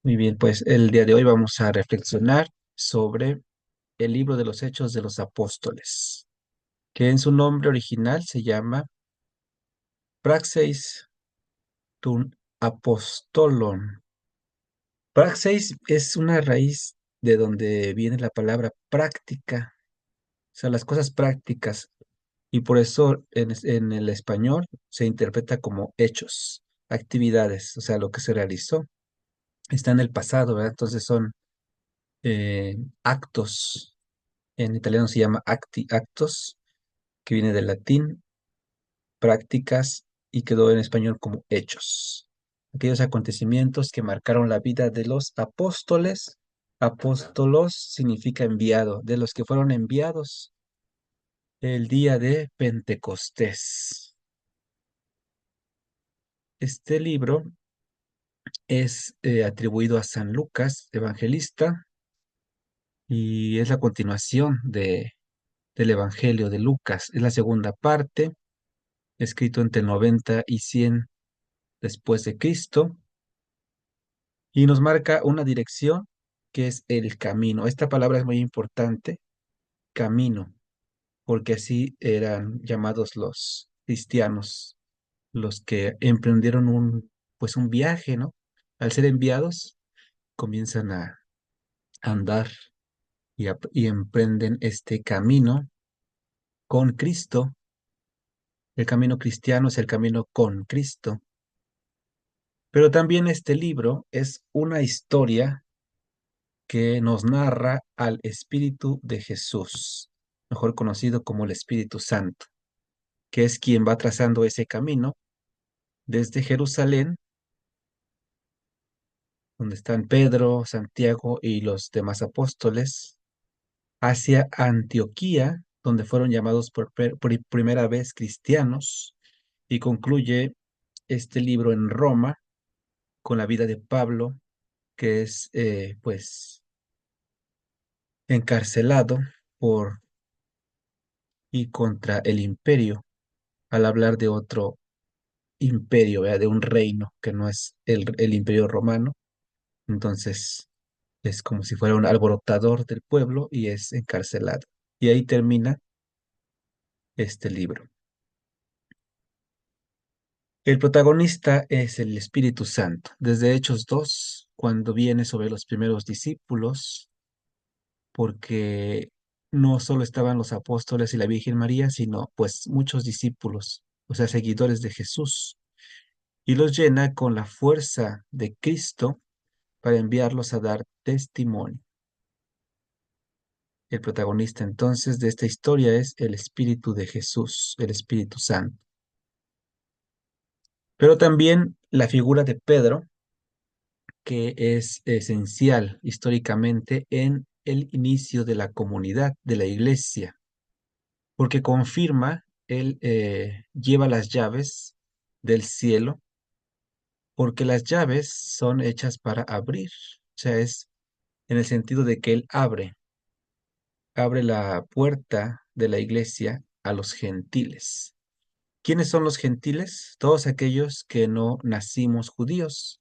Muy bien, pues el día de hoy vamos a reflexionar sobre el libro de los Hechos de los Apóstoles, que en su nombre original se llama Praxeis tun Apostolon. Praxeis es una raíz de donde viene la palabra práctica, o sea, las cosas prácticas, y por eso en el español se interpreta como hechos, actividades, o sea, lo que se realizó. Está en el pasado, ¿verdad? Entonces son actos. En italiano se llama actos, que viene del latín, prácticas, y quedó en español como hechos. Aquellos acontecimientos que marcaron la vida de los apóstoles. Apóstolos significa enviado, de los que fueron enviados el día de Pentecostés. Este libro es atribuido a San Lucas, evangelista, y es la continuación del Evangelio de Lucas. Es la segunda parte, escrito entre el 90 y 100 después de Cristo, y nos marca una dirección que es el camino. Esta palabra es muy importante, camino, porque así eran llamados los cristianos, los que emprendieron pues un viaje, ¿no? Al ser enviados, comienzan a andar y emprenden este camino con Cristo. El camino cristiano es el camino con Cristo. Pero también este libro es una historia que nos narra al Espíritu de Jesús, mejor conocido como el Espíritu Santo, que es quien va trazando ese camino desde Jerusalén, donde están Pedro, Santiago y los demás apóstoles, hacia Antioquía, donde fueron llamados por primera vez cristianos, y concluye este libro en Roma con la vida de Pablo, que es pues encarcelado por y contra el imperio, al hablar de otro imperio, ¿verdad? De un reino que no es el imperio romano. Entonces es como si fuera un alborotador del pueblo y es encarcelado. Y ahí termina este libro. El protagonista es el Espíritu Santo. Desde Hechos 2, cuando viene sobre los primeros discípulos, porque no solo estaban los apóstoles y la Virgen María, sino pues muchos discípulos, o sea, seguidores de Jesús, y los llena con la fuerza de Cristo para enviarlos a dar testimonio. El protagonista entonces de esta historia es el Espíritu de Jesús, el Espíritu Santo. Pero también la figura de Pedro, que es esencial históricamente en el inicio de la comunidad, de la iglesia, porque confirma, él lleva las llaves del cielo, porque las llaves son hechas para abrir, o sea, es en el sentido de que él abre la puerta de la iglesia a los gentiles. ¿Quiénes son los gentiles? Todos aquellos que no nacimos judíos.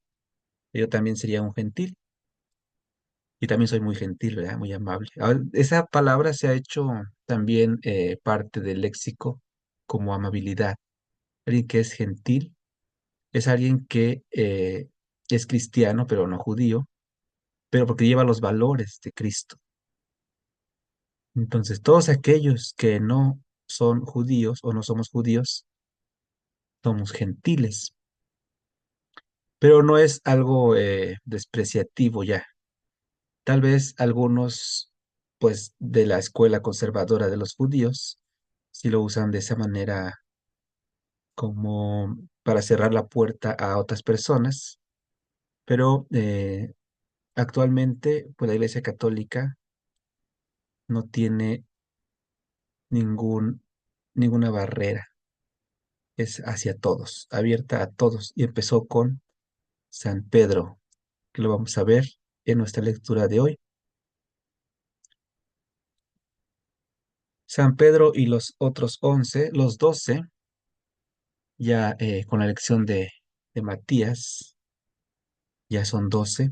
Yo también sería un gentil y también soy muy gentil, ¿verdad? Muy amable. Ahora, esa palabra se ha hecho también parte del léxico como amabilidad. Alguien que es gentil es alguien que es cristiano, pero no judío, pero porque lleva los valores de Cristo. Entonces, todos aquellos que no son judíos o no somos judíos, somos gentiles, pero no es algo despreciativo ya. Tal vez algunos, pues, de la escuela conservadora de los judíos, sí lo usan de esa manera como para cerrar la puerta a otras personas, pero actualmente, pues, la Iglesia Católica no tiene ningún, ninguna barrera, es hacia todos, abierta a todos, y empezó con San Pedro, que lo vamos a ver en nuestra lectura de hoy. San Pedro y los otros 11, los 12, ya con la elección de Matías, ya son 12,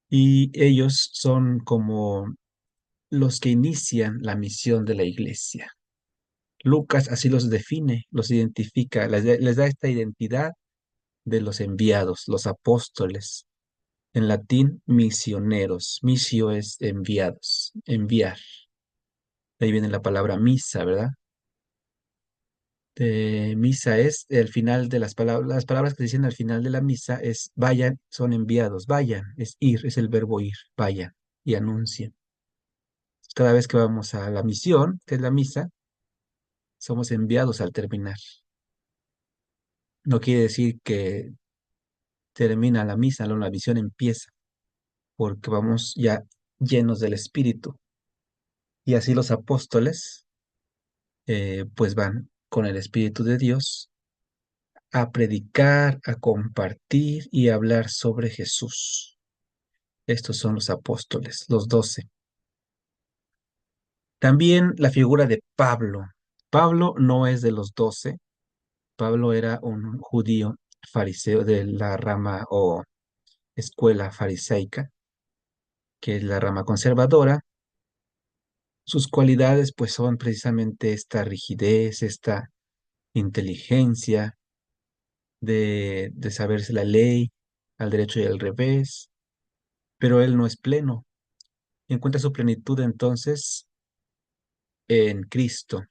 y ellos son como los que inician la misión de la iglesia. Lucas así los define, los identifica, les da esta identidad de los enviados, los apóstoles. En latín, misioneros. Misio es enviados, enviar. De ahí viene la palabra misa, ¿verdad? Misa es el final de las palabras que se dicen al final de la misa es vayan, son enviados, vayan, es ir, es el verbo ir, vayan y anuncien. Cada vez que vamos a la misión, que es la misa, somos enviados al terminar. No quiere decir que termina la misa, no, la misión empieza, porque vamos ya llenos del Espíritu. Y así los apóstoles, pues van con el Espíritu de Dios a predicar, a compartir y a hablar sobre Jesús. Estos son los apóstoles, los 12. También la figura de Pablo. Pablo no es de los 12. Pablo era un judío fariseo de la rama o escuela farisaica, que es la rama conservadora. Sus cualidades pues son precisamente esta rigidez, esta inteligencia de saberse la ley al derecho y al revés, pero él no es pleno. Encuentra su plenitud entonces en Cristo.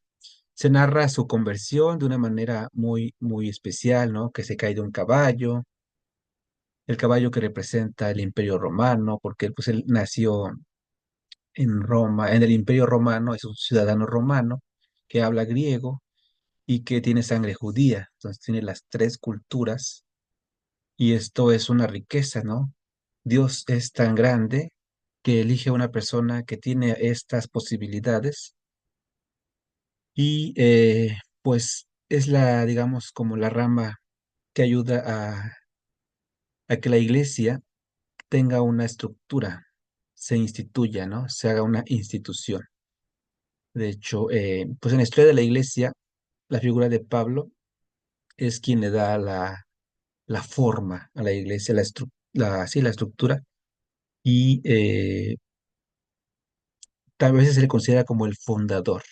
Se narra su conversión de una manera muy, muy especial, ¿no? Que se cae de un caballo, el caballo que representa el Imperio Romano, porque pues él nació en Roma, en el Imperio Romano, es un ciudadano romano que habla griego y que tiene sangre judía, entonces tiene las tres culturas y esto es una riqueza, ¿no? Dios es tan grande que elige a una persona que tiene estas posibilidades y pues es la, digamos, como la rama que ayuda a que la iglesia tenga una estructura, se instituya, ¿no? Se haga una institución. De hecho, pues en la historia de la iglesia, la figura de Pablo es quien le da la forma a la iglesia, sí, la estructura, y tal vez se le considera como el fundador,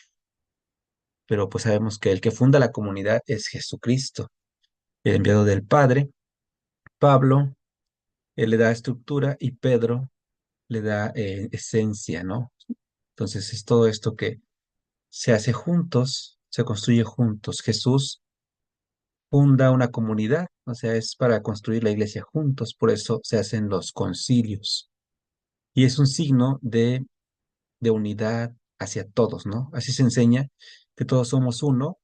pero pues sabemos que el que funda la comunidad es Jesucristo, el enviado del Padre. Pablo, él le da estructura y Pedro le da esencia, ¿no? Entonces es todo esto que se hace juntos, se construye juntos. Jesús funda una comunidad, o sea, es para construir la iglesia juntos, por eso se hacen los concilios. Y es un signo de unidad hacia todos, ¿no? Así se enseña que todos somos uno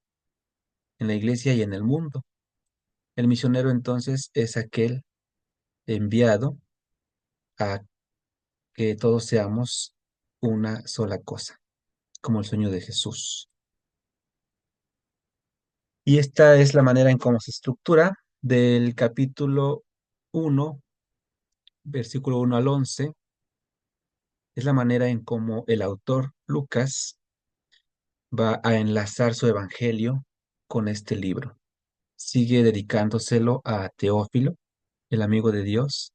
en la iglesia y en el mundo. El misionero entonces es aquel enviado a que todos seamos una sola cosa, como el sueño de Jesús. Y esta es la manera en cómo se estructura del capítulo 1, versículo 1 al 11. Es la manera en cómo el autor Lucas va a enlazar su evangelio con este libro. Sigue dedicándoselo a Teófilo, el amigo de Dios,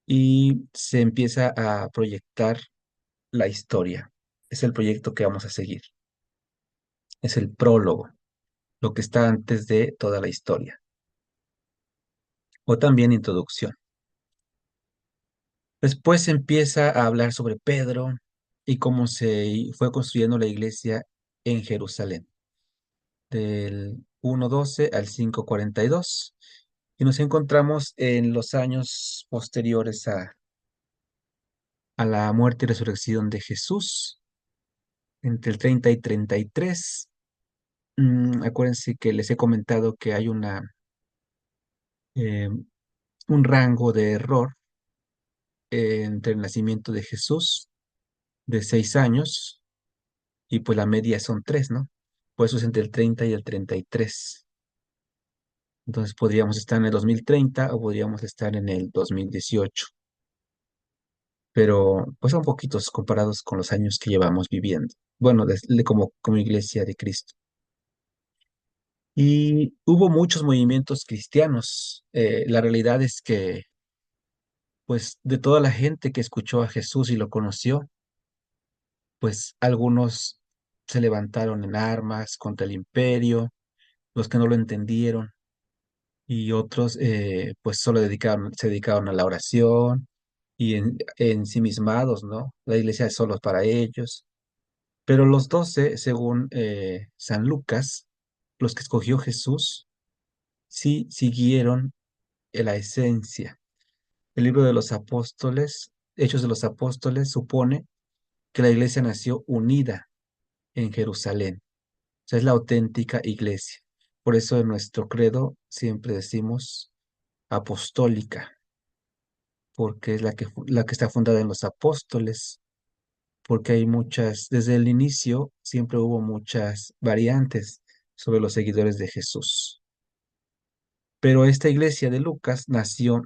y se empieza a proyectar la historia. Es el proyecto que vamos a seguir. Es el prólogo, lo que está antes de toda la historia, o también introducción. Después se empieza a hablar sobre Pedro y cómo se fue construyendo la iglesia en Jerusalén, del 1:12 al 5:42. Y nos encontramos en los años posteriores a la muerte y resurrección de Jesús, entre el 30 y 33. Acuérdense que les he comentado que hay eh, un rango de error entre el nacimiento de Jesús de 6 años y pues la media son 3, ¿no? Por eso es entre el 30 y el 33. Entonces podríamos estar en el 2030 o podríamos estar en el 2018, pero pues son poquitos comparados con los años que llevamos viviendo. Bueno, como iglesia de Cristo. Y hubo muchos movimientos cristianos. La realidad es que pues de toda la gente que escuchó a Jesús y lo conoció, pues algunos se levantaron en armas contra el imperio, los que no lo entendieron, y otros pues se dedicaron a la oración y ensimismados, ¿no? La iglesia es solo para ellos. Pero los 12, según San Lucas, los que escogió Jesús, sí siguieron la esencia. El libro de los apóstoles, Hechos de los Apóstoles, supone que la iglesia nació unida en Jerusalén. O sea, es la auténtica iglesia. Por eso en nuestro credo siempre decimos apostólica, porque es la que está fundada en los apóstoles, porque hay muchas, desde el inicio siempre hubo muchas variantes sobre los seguidores de Jesús. Pero esta iglesia de Lucas nació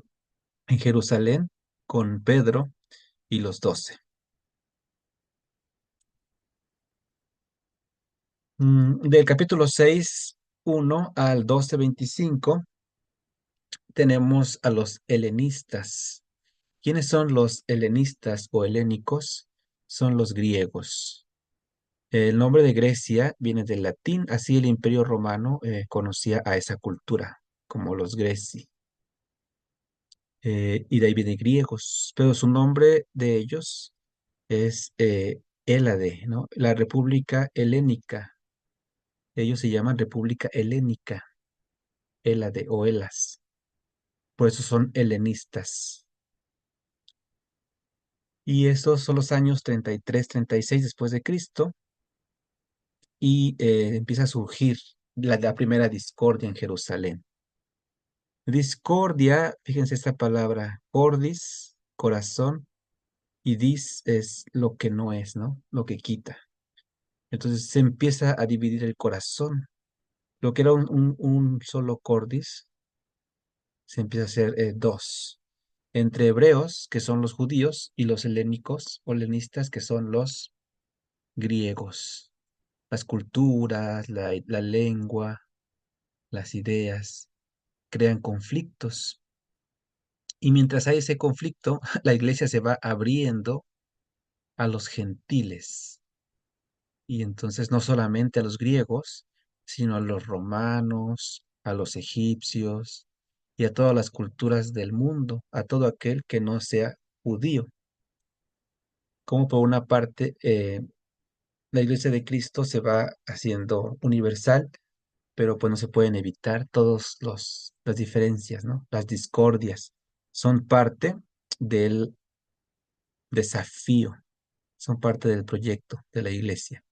en Jerusalén con Pedro y los 12. Del capítulo 6 1 al 12 25 tenemos a los helenistas. ¿Quiénes son los helenistas o helénicos? Son los griegos. El nombre de Grecia viene del latín, así el Imperio Romano conocía a esa cultura como los greci, y de ahí viene griegos, pero su nombre de ellos es Hélade, ¿no? La República Helénica, ellos se llaman República Helénica, Hélade o Helas, por eso son helenistas. Y estos son los años 33, 36 después de Cristo, y empieza a surgir la primera discordia en Jerusalén. Discordia, fíjense esta palabra, cordis, corazón, y dis es lo que no es, ¿no? Lo que quita. Entonces se empieza a dividir el corazón. Lo que era un solo cordis, se empieza a hacer dos. Entre hebreos, que son los judíos, y los helénicos o helenistas, que son los griegos. Las culturas, la lengua, las ideas, crean conflictos. Y mientras hay ese conflicto, la iglesia se va abriendo a los gentiles. Y entonces no solamente a los griegos, sino a los romanos, a los egipcios y a todas las culturas del mundo, a todo aquel que no sea judío. Como por una parte, la iglesia de Cristo se va haciendo universal, pero pues no se pueden evitar todas las diferencias, ¿no? Las discordias son parte del desafío, son parte del proyecto de la iglesia.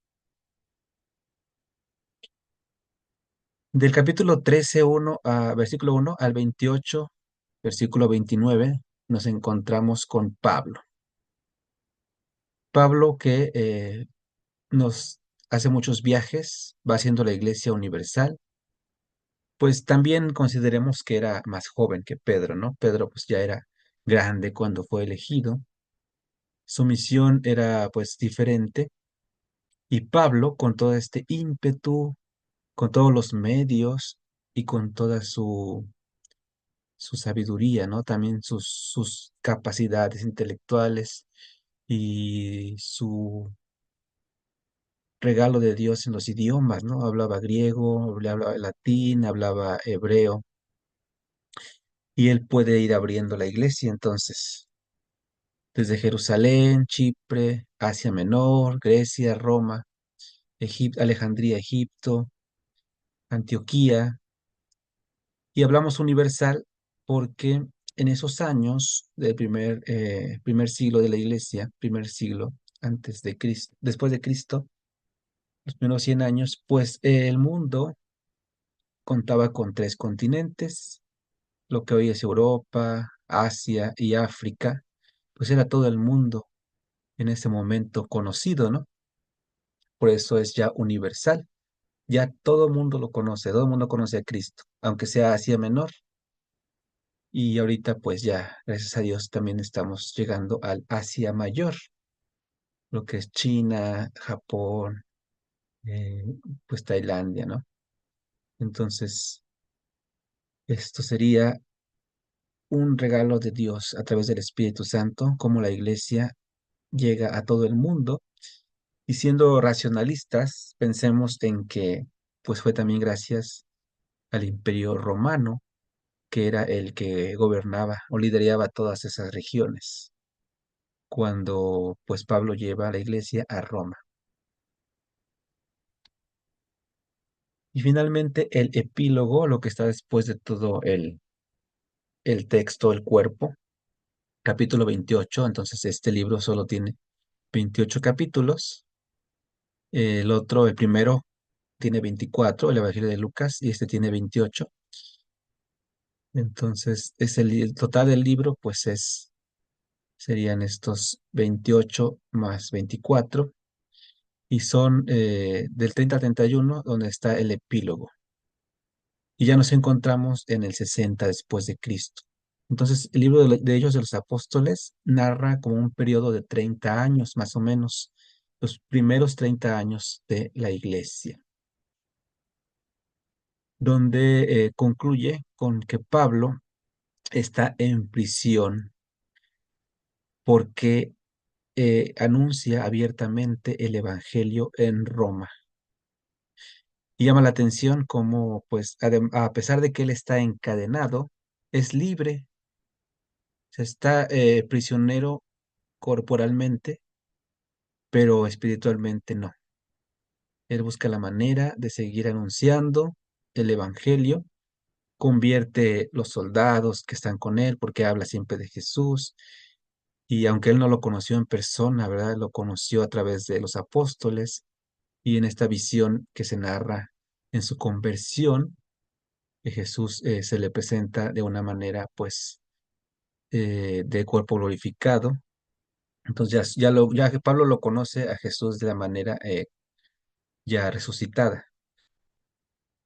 Del capítulo 13 versículo 1 al 28, versículo 29, nos encontramos con Pablo. Pablo que nos hace muchos viajes, va haciendo la iglesia universal, pues también consideremos que era más joven que Pedro, ¿no? Pedro pues ya era grande cuando fue elegido, su misión era pues diferente, y Pablo con todo este ímpetu, con todos los medios y con toda su sabiduría, ¿no? También sus capacidades intelectuales y su regalo de Dios en los idiomas, ¿no? Hablaba griego, hablaba latín, hablaba hebreo, y él puede ir abriendo la iglesia entonces, desde Jerusalén, Chipre, Asia Menor, Grecia, Roma, Alejandría, Egipto, Antioquía, y hablamos universal porque en esos años del primer siglo de la iglesia, primer siglo antes de Cristo, después de Cristo, los primeros 100 años, pues el mundo contaba con tres continentes, lo que hoy es Europa, Asia y África, pues era todo el mundo en ese momento conocido, ¿no? Por eso es ya universal, ya todo el mundo lo conoce, todo el mundo conoce a Cristo, aunque sea Asia Menor. Y ahorita pues ya, gracias a Dios, también estamos llegando al Asia Mayor, lo que es China, Japón, eh, pues Tailandia, ¿no? Entonces, esto sería un regalo de Dios a través del Espíritu Santo, cómo la iglesia llega a todo el mundo. Y siendo racionalistas, pensemos en que pues fue también gracias al Imperio Romano, que era el que gobernaba o lideraba todas esas regiones, cuando pues Pablo lleva a la iglesia a Roma. Y finalmente el epílogo, lo que está después de todo el texto, el cuerpo, capítulo 28. Entonces este libro solo tiene 28 capítulos. El otro, el primero, tiene 24, el Evangelio de Lucas, y este tiene 28. Entonces, el total del libro, pues serían estos 28 más 24, y son del 30 al 31, donde está el epílogo. Y ya nos encontramos en el 60 después de Cristo. Entonces, el libro de Hechos de los Apóstoles narra como un periodo de 30 años, más o menos, los primeros 30 años de la iglesia, donde concluye con que Pablo está en prisión porque anuncia abiertamente el Evangelio en Roma. Y llama la atención cómo, pues, a pesar de que él está encadenado, es libre, se está prisionero corporalmente, pero espiritualmente no. Él busca la manera de seguir anunciando el Evangelio, convierte los soldados que están con él, porque habla siempre de Jesús. Y aunque él no lo conoció en persona, ¿verdad? Lo conoció a través de los apóstoles y en esta visión que se narra en su conversión, que Jesús se le presenta de una manera, pues, de cuerpo glorificado. Entonces ya que Pablo lo conoce a Jesús de la manera ya resucitada.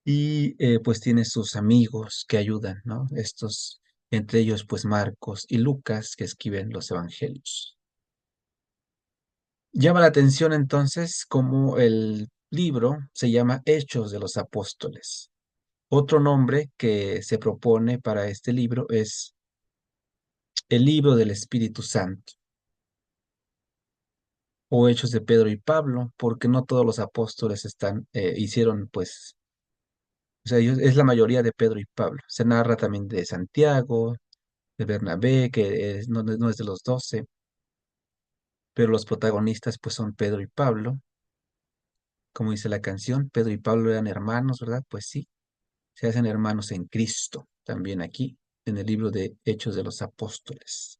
Y pues tiene sus amigos que ayudan, ¿no? Estos, entre ellos, pues Marcos y Lucas, que escriben los evangelios. Llama la atención entonces cómo el libro se llama Hechos de los Apóstoles. Otro nombre que se propone para este libro es el libro del Espíritu Santo o Hechos de Pedro y Pablo, porque no todos los apóstoles hicieron, pues, o sea, es la mayoría de Pedro y Pablo. Se narra también de Santiago, de Bernabé, que no es de los 12, pero los protagonistas, pues, son Pedro y Pablo. Como dice la canción, Pedro y Pablo eran hermanos, ¿verdad? Pues sí, se hacen hermanos en Cristo, también aquí, en el libro de Hechos de los Apóstoles.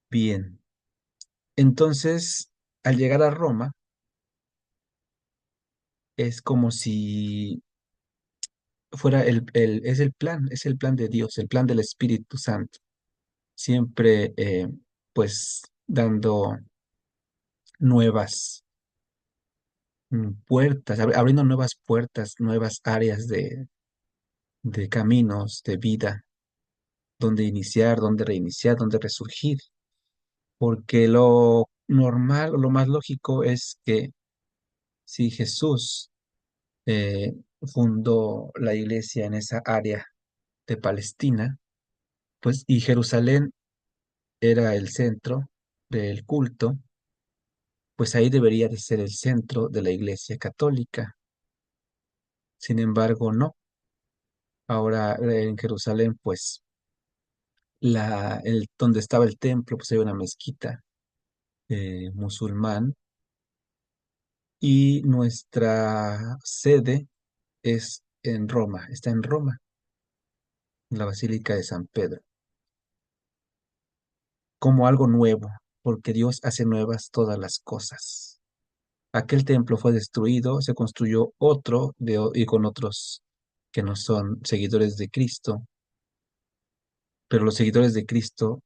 Bien, entonces, al llegar a Roma, es como si fuera es el plan de Dios, el plan del Espíritu Santo, siempre, pues, dando nuevas puertas, abriendo nuevas puertas, nuevas áreas de caminos, de vida, donde iniciar, donde reiniciar, donde resurgir, porque lo normal o lo más lógico es que si Jesús eh, fundó la iglesia en esa área de Palestina, pues, y Jerusalén era el centro del culto, pues ahí debería de ser el centro de la iglesia católica. Sin embargo, no. Ahora en Jerusalén, pues, donde estaba el templo, pues hay una mezquita musulmán, y nuestra sede es en Roma, está en Roma, en la Basílica de San Pedro, como algo nuevo, porque Dios hace nuevas todas las cosas. Aquel templo fue destruido, se construyó otro y con otros que no son seguidores de Cristo, pero los seguidores de Cristo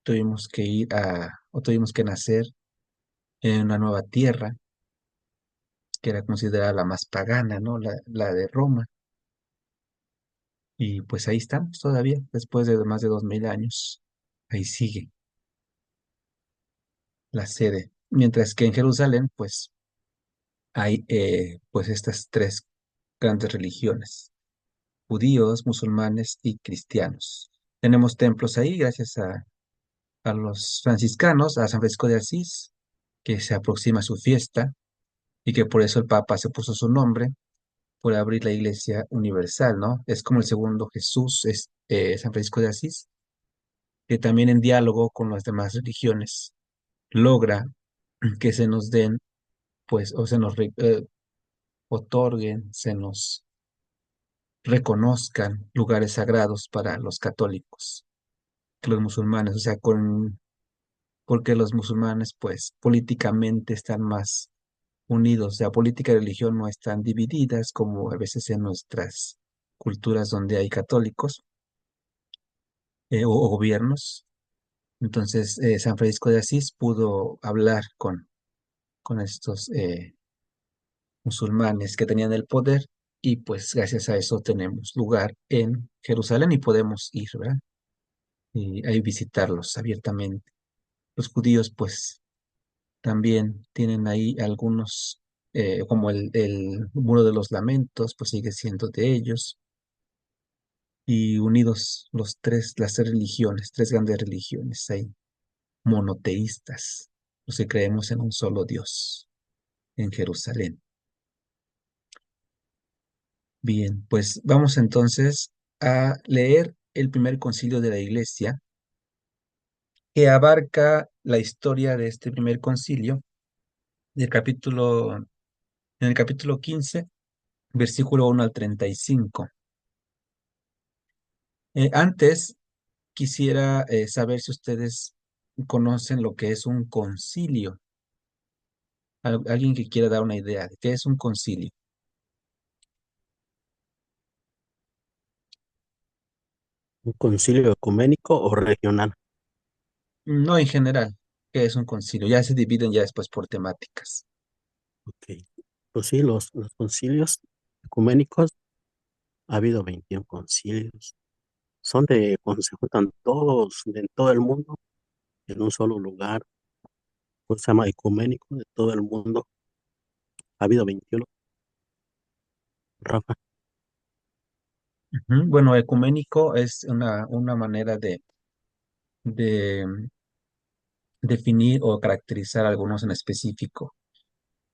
tuvimos que nacer en una nueva tierra que era considerada la más pagana, ¿no? La de Roma. Y pues ahí estamos todavía, después de más de 2000 años. Ahí sigue la sede. Mientras que en Jerusalén, pues hay pues estas tres grandes religiones, judíos, musulmanes y cristianos. Tenemos templos ahí gracias a los franciscanos, a San Francisco de Asís, que se aproxima su fiesta y que por eso el Papa se puso su nombre, por abrir la Iglesia Universal, ¿no? Es como el segundo Jesús, es San Francisco de Asís, que también en diálogo con las demás religiones logra que se nos den, pues, o se nos otorguen, se nos reconozcan lugares sagrados para los católicos que los musulmanes, o sea, porque los musulmanes, pues, políticamente están más unidos, o sea, política y religión no están divididas como a veces en nuestras culturas donde hay católicos o gobiernos. Entonces, San Francisco de Asís pudo hablar con estos musulmanes que tenían el poder y pues gracias a eso tenemos lugar en Jerusalén y podemos ir, ¿verdad? Y ahí visitarlos abiertamente. Los judíos pues también tienen ahí algunos, como el Muro de los Lamentos, pues sigue siendo de ellos. Y unidos las tres religiones, tres grandes religiones ahí, monoteístas, los que creemos en un solo Dios en Jerusalén. Bien, pues vamos entonces a leer el primer concilio de la Iglesia, que abarca la historia de este primer concilio, del capítulo, en el capítulo 15, versículo 1 al 35. Antes quisiera saber si ustedes conocen lo que es un concilio. Alguien que quiera dar una idea de qué es un concilio. ¿Un concilio ecuménico o regional? No en general, qué es un concilio. Ya se dividen ya después por temáticas. Ok. Pues sí, los concilios ecuménicos, ha habido 21 concilios. Son de cuando se juntan todos de todo el mundo en un solo lugar. Pues se llama ecuménico de todo el mundo. Ha habido 21, Rafa. Ujú. Bueno, ecuménico es una manera de definir o caracterizar algunos en específico,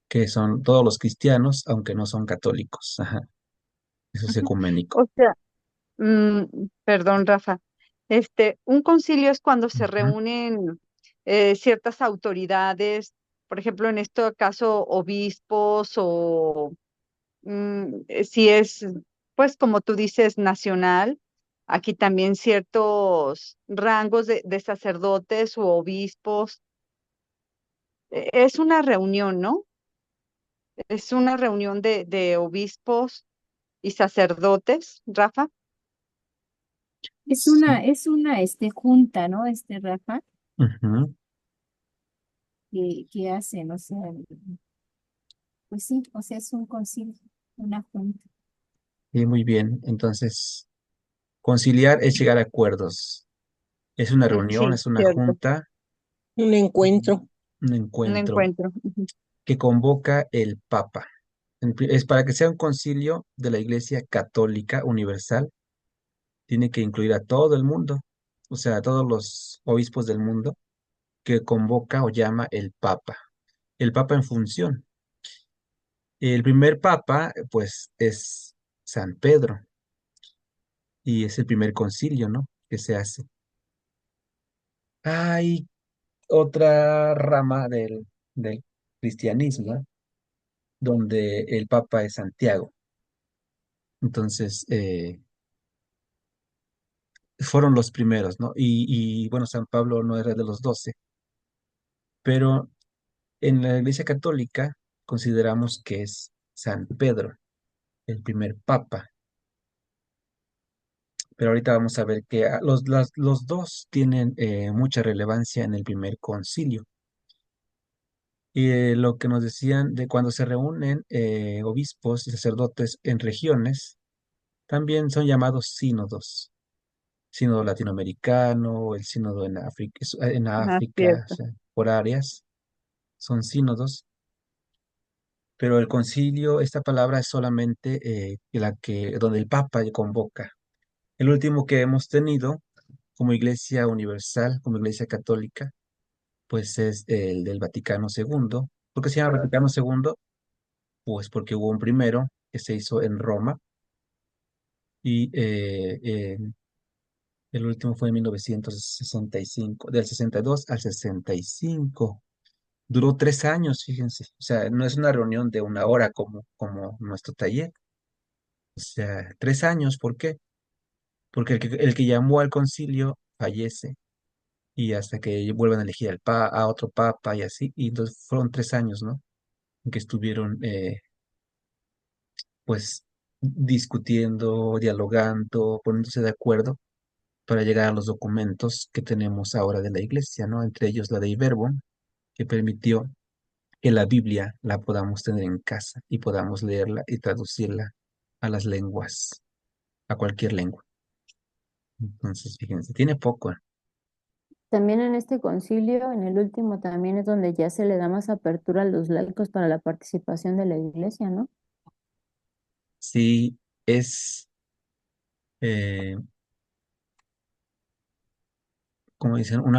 que son todos los cristianos, aunque no son católicos. Ajá, eso es Ujú. ecuménico. O sea, perdón, Rafa. Un concilio es cuando se Ujú, reúnen ciertas autoridades, por ejemplo, en este caso, obispos o si es, pues como tú dices, nacional, aquí también ciertos rangos de sacerdotes u obispos. Es una reunión, ¿no? Es una reunión de obispos y sacerdotes, Rafa. sí, Es una junta, ¿no? Rafa, ujú, que hacen, o sea, pues sí, o sea, es un concilio, una junta. y muy bien. Entonces, conciliar es llegar a acuerdos. Es una reunión, Sí, es una cierto. junta, Un encuentro. un Un encuentro encuentro. Ujú. que convoca el Papa. Es para que sea un concilio de la Iglesia Católica Universal, tiene que incluir a todo el mundo, o sea, a todos los obispos del mundo que convoca o llama el Papa en función. El primer Papa, pues, es San Pedro y es el primer concilio, ¿no? Que se hace. Hay otra rama del cristianismo donde el Papa es Santiago. Entonces, fueron los primeros, ¿no? Bueno, San Pablo no era de los 12, pero en la Iglesia Católica consideramos que es San Pedro, el primer Papa. Pero ahorita vamos a ver que los dos tienen mucha relevancia en el primer concilio. Y lo que nos decían de cuando se reúnen obispos y sacerdotes en regiones, también son llamados sínodos. Sínodo latinoamericano, el sínodo en Ajá, África, o cierto. sea, por áreas, son sínodos. pero el concilio, esta palabra es solamente donde el Papa convoca. El último que hemos tenido como Iglesia Universal, como Iglesia Católica, pues es el del Vaticano II. ¿Por qué se llama Vaticano II? Pues porque hubo un primero que se hizo en Roma y el último fue en 1965, del 62 al 65. Duró 3 años, fíjense. O sea, no es una reunión de una hora como nuestro taller. O sea, 3 años, ¿por qué? Porque el que llamó al concilio fallece y hasta que vuelvan a elegir a otro papa y así. Y entonces fueron 3 años, ¿no? En que estuvieron, pues, discutiendo, dialogando, poniéndose de acuerdo para llegar a los documentos que tenemos ahora de la iglesia, ¿no? Entre ellos la de Verbo, que permitió que la Biblia la podamos tener en casa y podamos leerla y traducirla a las lenguas, a cualquier lengua. Entonces, fíjense, tiene poco. También en este concilio, en el último, también es donde ya se le da más apertura a los laicos para la participación de la iglesia, ¿no? Sí, es, eh, como dicen, un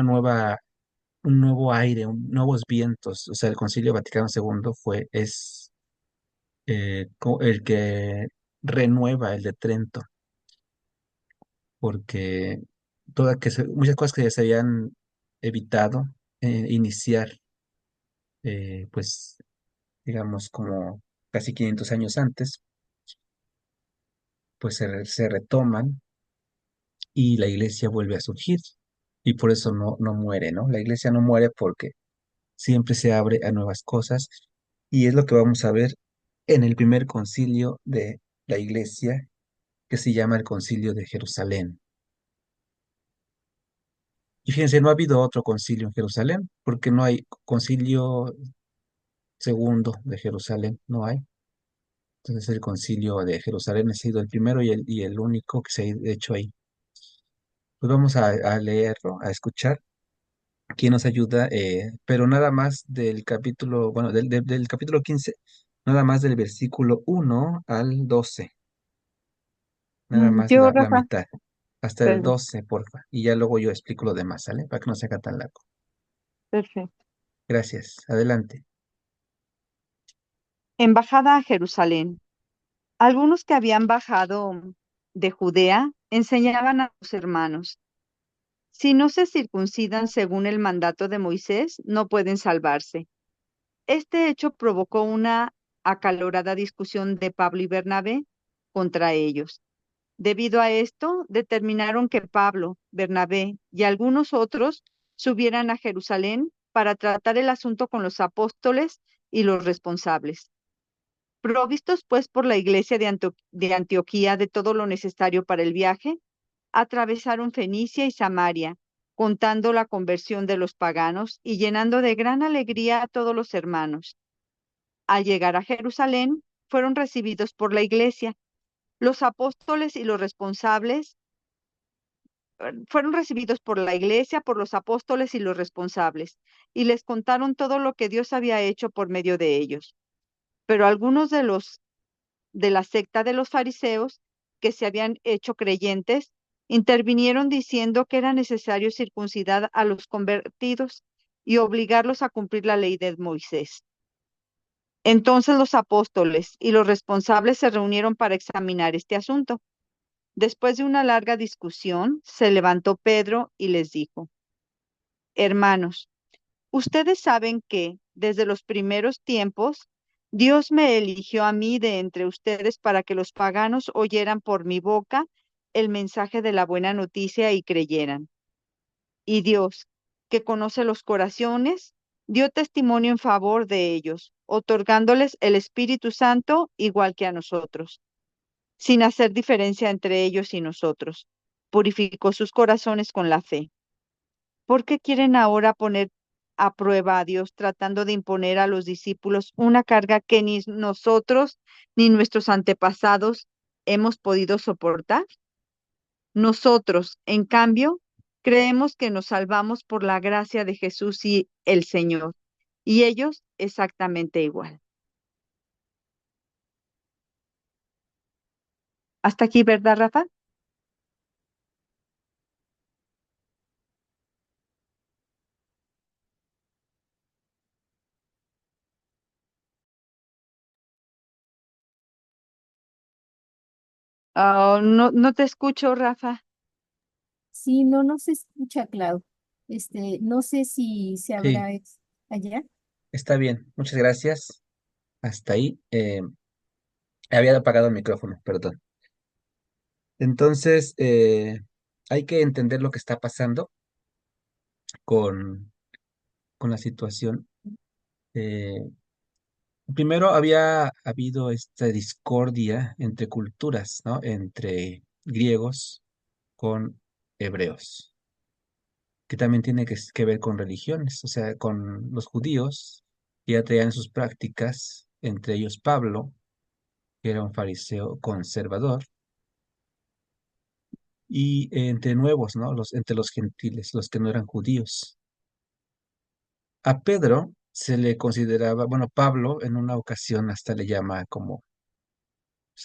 nuevo aire, nuevos vientos. O sea, el Concilio Vaticano II es el que renueva el de Trento, porque muchas cosas que ya se habían evitado iniciar, pues, digamos, como casi 500 años antes, pues se retoman y la iglesia vuelve a surgir. Y por eso no muere, ¿no? La iglesia no muere porque siempre se abre a nuevas cosas y es lo que vamos a ver en el primer concilio de la iglesia que se llama el Concilio de Jerusalén. Y fíjense, no ha habido otro concilio en Jerusalén porque no hay concilio segundo de Jerusalén, no hay. Entonces el concilio de Jerusalén ha sido el primero y el único que se ha hecho ahí. Pues vamos a leerlo, a escuchar quién nos ayuda, pero nada más del capítulo, bueno, del capítulo 15, nada más del versículo 1 al 12, nada más Yo, la Rafa, mitad, hasta el perdón, 12, porfa, y ya luego yo explico lo demás, ¿sale? Para que no se haga tan largo. perfecto. Gracias, adelante. Embajada a Jerusalén. Algunos que habían bajado de Judea enseñaban a los hermanos, si no se circuncidan según el mandato de Moisés, no pueden salvarse. Este hecho provocó una acalorada discusión de Pablo y Bernabé contra ellos. Debido a esto, determinaron que Pablo, Bernabé y algunos otros subieran a Jerusalén para tratar el asunto con los apóstoles y los responsables. Provistos pues por la iglesia de Antioquía de todo lo necesario para el viaje, atravesaron Fenicia y Samaria, contando la conversión de los paganos y llenando de gran alegría a todos los hermanos. Al llegar a Jerusalén, fueron recibidos por la iglesia. Los apóstoles y los responsables fueron recibidos por la iglesia, por los apóstoles y los responsables, y les contaron todo lo que Dios había hecho por medio de ellos. Pero algunos de la secta de los fariseos, que se habían hecho creyentes, intervinieron diciendo que era necesario circuncidar a los convertidos y obligarlos a cumplir la ley de Moisés. Entonces los apóstoles y los responsables se reunieron para examinar este asunto. Después de una larga discusión, se levantó Pedro y les dijo: Hermanos, ustedes saben que, desde los primeros tiempos, Dios me eligió a mí de entre ustedes para que los paganos oyeran por mi boca el mensaje de la buena noticia y creyeran. Y Dios, que conoce los corazones, dio testimonio en favor de ellos, otorgándoles el Espíritu Santo igual que a nosotros, sin hacer diferencia entre ellos y nosotros. Purificó sus corazones con la fe. ¿Por qué quieren ahora poner a prueba a Dios tratando de imponer a los discípulos una carga que ni nosotros ni nuestros antepasados hemos podido soportar? Nosotros, en cambio, creemos que nos salvamos por la gracia de Jesús y el Señor, y ellos exactamente igual. Hasta aquí, ¿verdad, Rafa? Ah, no, no te escucho, Rafa. Sí, no, no se escucha, Clau. No sé si se Sí, habrá allá. está bien. Muchas gracias. Hasta ahí. Había apagado el micrófono, perdón. Entonces, hay que entender lo que está pasando con, con la situación. Eh, Primero había habido esta discordia entre culturas, ¿no? Entre griegos con hebreos, que también tiene que ver con religiones, o sea, con los judíos, que ya traían sus prácticas, entre ellos Pablo, que era un fariseo conservador, y entre nuevos, ¿no? Entre los gentiles, los que no eran judíos. A Pedro se le consideraba, bueno, Pablo en una ocasión hasta le llama como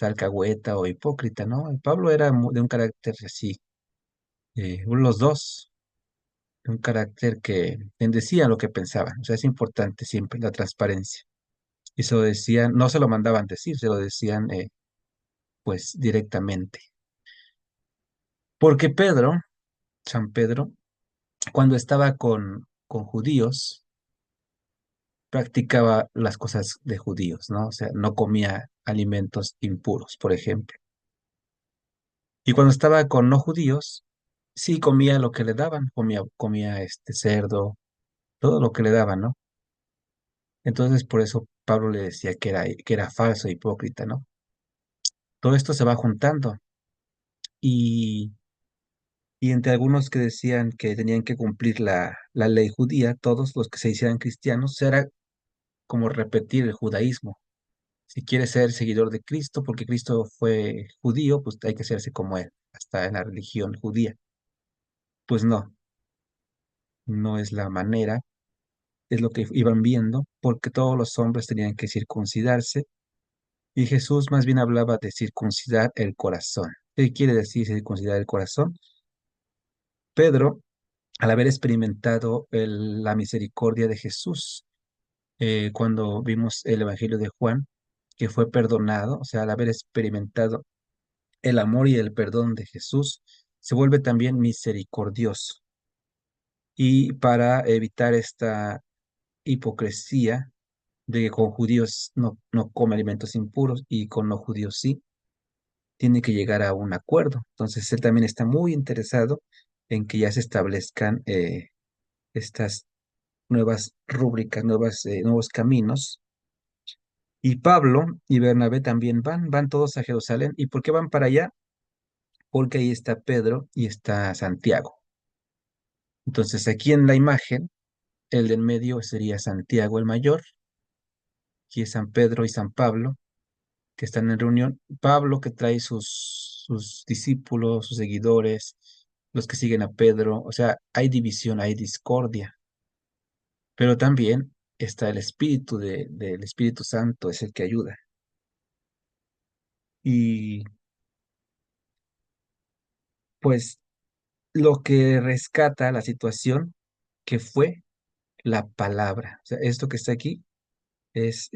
alcahueta o hipócrita, ¿no? Y Pablo era de un carácter así, los dos, de un carácter que decían lo que pensaban, o sea, es importante siempre la transparencia. Y se lo decían, no se lo mandaban decir, se lo decían pues directamente. Porque Pedro, San Pedro, cuando estaba con judíos, practicaba las cosas de judíos, ¿no? O sea, no comía alimentos impuros, por ejemplo. Y cuando estaba con no judíos, sí comía lo que le daban, comía este cerdo, todo lo que le daban, ¿no? Entonces, por eso Pablo le decía que era falso, hipócrita, ¿no? Todo esto se va juntando y, y entre algunos que decían que tenían que cumplir la ley judía, todos los que se hicieran cristianos, era como repetir el judaísmo. Si quieres ser seguidor de Cristo, porque Cristo fue judío, pues hay que hacerse como él, hasta en la religión judía. Pues no, no es la manera, es lo que iban viendo, porque todos los hombres tenían que circuncidarse, y Jesús más bien hablaba de circuncidar el corazón. ¿Qué quiere decir circuncidar el corazón? Pedro, al haber experimentado la misericordia de Jesús, cuando vimos el Evangelio de Juan, que fue perdonado, o sea, al haber experimentado el amor y el perdón de Jesús, se vuelve también misericordioso. Y para evitar esta hipocresía de que con judíos no come alimentos impuros y con no judíos sí, tiene que llegar a un acuerdo. Entonces, él también está muy interesado en que ya se establezcan estas nuevas rúbricas, nuevos caminos. Y Pablo y Bernabé también van todos a Jerusalén. ¿Y por qué van para allá? Porque ahí está Pedro y está Santiago. Entonces, aquí en la imagen, el de en medio sería Santiago el mayor, aquí es San Pedro y San Pablo, que están en reunión. Pablo que trae sus discípulos, sus seguidores, los que siguen a Pedro, o sea, hay división, hay discordia, pero también está el Espíritu del Espíritu Santo, es el que ayuda. Y pues lo que rescata la situación que fue la palabra, o sea, esto que está aquí es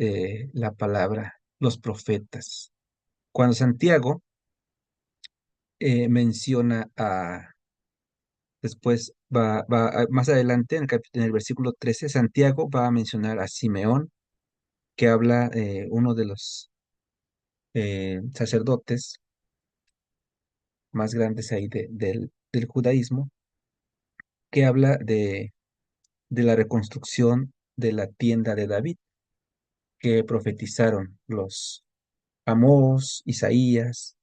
la palabra, los profetas. Cuando Santiago menciona después más adelante en el versículo 13, Santiago va a mencionar a Simeón, que habla uno de los sacerdotes más grandes ahí del judaísmo, que habla de la reconstrucción de la tienda de David, que profetizaron los Amós, Isaías.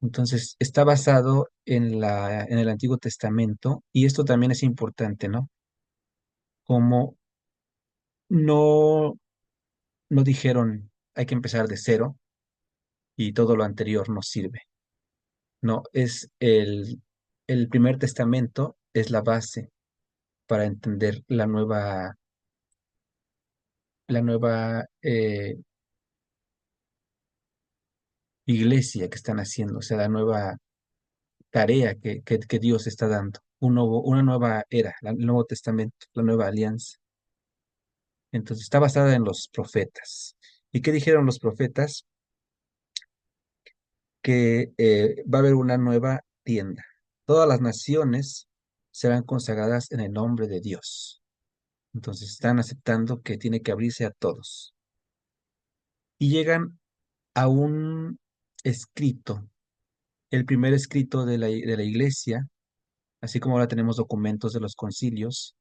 Entonces, está basado en el Antiguo Testamento, y esto también es importante, ¿no? Como no, no dijeron hay que empezar de cero y todo lo anterior no sirve. No, el primer testamento es la base para entender la nueva iglesia que están haciendo, o sea, la nueva tarea que Dios está dando, una nueva era, el Nuevo Testamento, la nueva alianza. Entonces está basada en los profetas. ¿Y qué dijeron los profetas? Que va a haber una nueva tienda. Todas las naciones serán consagradas en el nombre de Dios. Entonces están aceptando que tiene que abrirse a todos. Y llegan a un escrito, el primer escrito de la iglesia, así como ahora tenemos documentos de los concilios,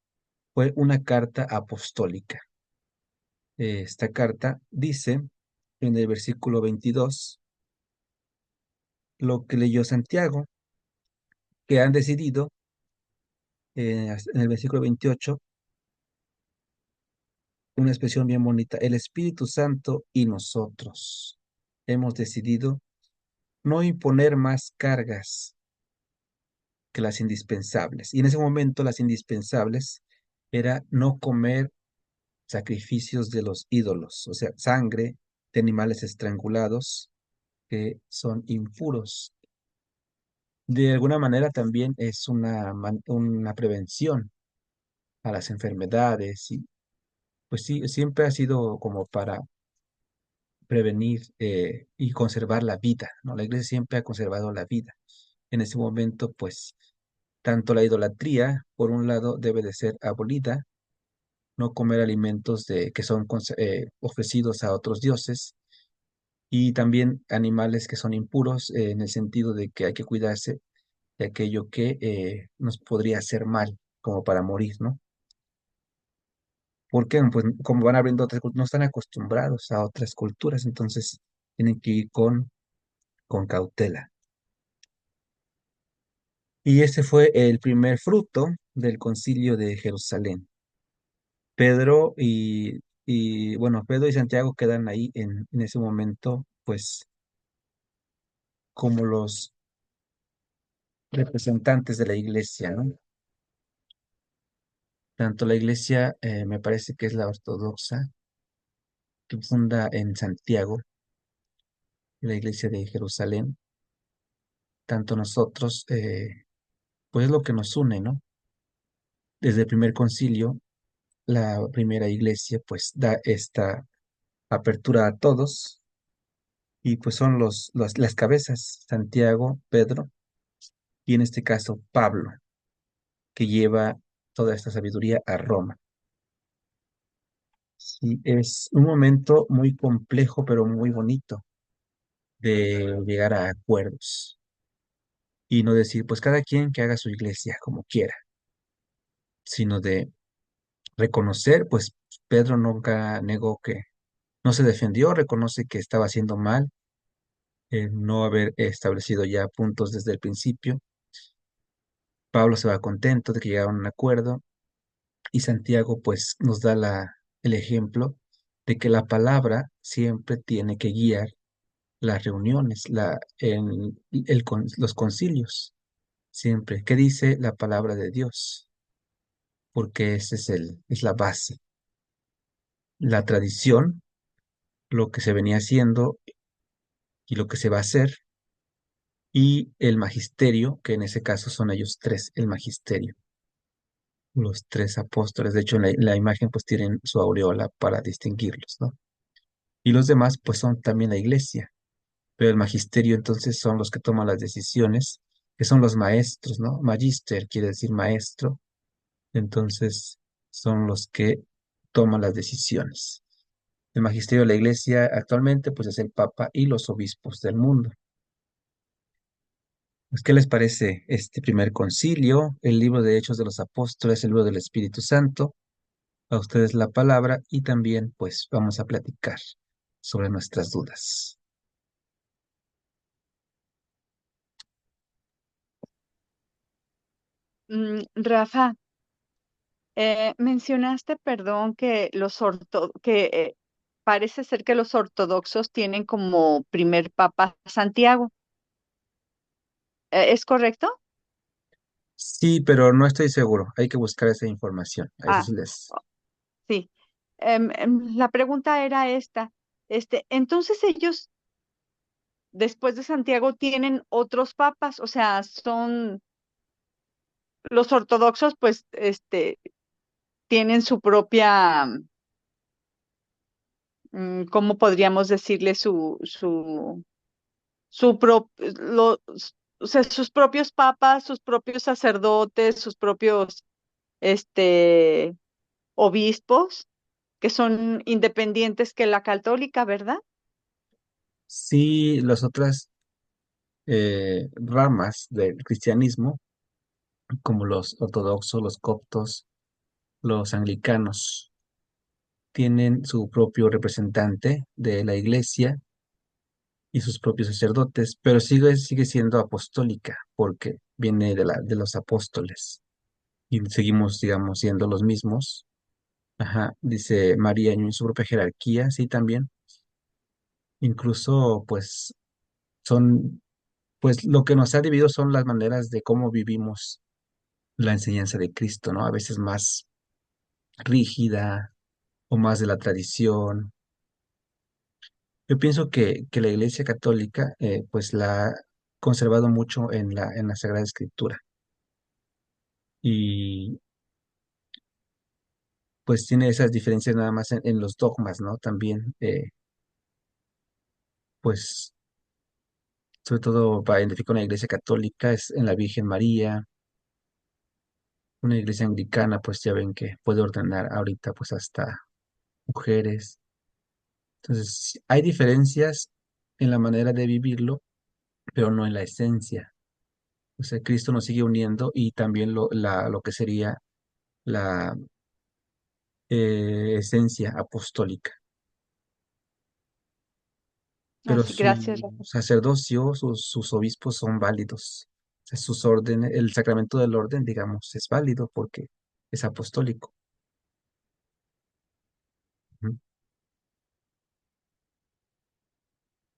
fue una carta apostólica. Esta carta dice en el versículo 22 lo que leyó Santiago, que han decidido, en el versículo 28, una expresión bien bonita, el Espíritu Santo y nosotros hemos decidido no imponer más cargas que las indispensables. Y en ese momento las indispensables era no comer sacrificios de los ídolos, o sea, sangre de animales estrangulados que son impuros. De alguna manera también es una prevención a las enfermedades y pues sí, siempre ha sido como para prevenir y conservar la vida, ¿no? La iglesia siempre ha conservado la vida. En ese momento, pues, tanto la idolatría, por un lado, debe de ser abolida, no comer alimentos que son ofrecidos a otros dioses, y también animales que son impuros, en el sentido de que hay que cuidarse de aquello que nos podría hacer mal, como para morir, ¿no? Porque, pues, como van abriendo otras culturas, no están acostumbrados a otras culturas, entonces tienen que ir con cautela. Y ese fue el primer fruto del concilio de Jerusalén. Pedro bueno, Pedro y Santiago quedan ahí en ese momento, pues, como los representantes de la iglesia, ¿no? Tanto la iglesia, me parece que es la ortodoxa, que funda en Santiago, la iglesia de Jerusalén, tanto nosotros, pues es lo que nos une, ¿no? Desde el primer concilio, la primera iglesia, pues, da esta apertura a todos y pues son las cabezas, Santiago, Pedro y en este caso Pablo, que lleva toda esta sabiduría a Roma. Sí, es un momento muy complejo, pero muy bonito de llegar a acuerdos y no decir, pues cada quien que haga su iglesia como quiera, sino de reconocer, pues Pedro nunca negó que no se defendió, reconoce que estaba haciendo mal, no haber establecido ya puntos desde el principio. Pablo se va contento de que llegaron a un acuerdo y Santiago pues nos da el ejemplo de que la palabra siempre tiene que guiar las reuniones, los concilios, siempre. ¿Qué dice la palabra de Dios? Porque ese es la base. La tradición, lo que se venía haciendo y lo que se va a hacer, y el magisterio, que en ese caso son ellos tres, el magisterio, los tres apóstoles. De hecho, en la imagen pues tienen su aureola para distinguirlos, ¿no? Y los demás pues son también la iglesia, pero el magisterio entonces son los que toman las decisiones, que son los maestros, ¿no? Magister quiere decir maestro, entonces son los que toman las decisiones. El magisterio de la iglesia actualmente pues es el Papa y los obispos del mundo. Pues, ¿qué les parece este primer concilio, el libro de Hechos de los Apóstoles, el libro del Espíritu Santo? A ustedes la palabra y también pues vamos a platicar sobre nuestras dudas. Rafa, mencionaste, perdón, que parece ser que los ortodoxos tienen como primer papa Santiago. ¿Es correcto? Sí, pero no estoy seguro. Hay que buscar esa información. A eso Ah, sí les... oh, sí. La pregunta era esta. Entonces ellos después de Santiago tienen otros papas, o sea, son los ortodoxos, pues, tienen su propia, ¿cómo podríamos decirle? O sea, sus propios papas, sus propios sacerdotes, sus propios, este, obispos, que son independientes que la católica, ¿verdad? Sí, las otras ramas del cristianismo, como los ortodoxos, los coptos, los anglicanos, tienen su propio representante de la iglesia y sus propios sacerdotes, pero sigue siendo apostólica porque viene de los apóstoles y seguimos, digamos, siendo los mismos. Ajá, dice María en su propia jerarquía, sí, también. Incluso, pues, son, pues, lo que nos ha dividido son las maneras de cómo vivimos la enseñanza de Cristo, ¿no? A veces más rígida o más de la tradición. Yo pienso que la Iglesia Católica, pues, la ha conservado mucho en la Sagrada Escritura y, pues, tiene esas diferencias nada más en los dogmas, ¿no? También, pues, sobre todo para identificar una Iglesia Católica es en la Virgen María. Una iglesia anglicana, pues ya ven que puede ordenar ahorita pues hasta mujeres. Entonces, sí, hay diferencias en la manera de vivirlo, pero no en la esencia. O sea, Cristo nos sigue uniendo y también lo que sería la esencia apostólica. Pero Así, gracias, su Rafa. sacerdocio, sus obispos son válidos. O sea, sus órdenes, el sacramento del orden, digamos, es válido porque es apostólico. Ujú.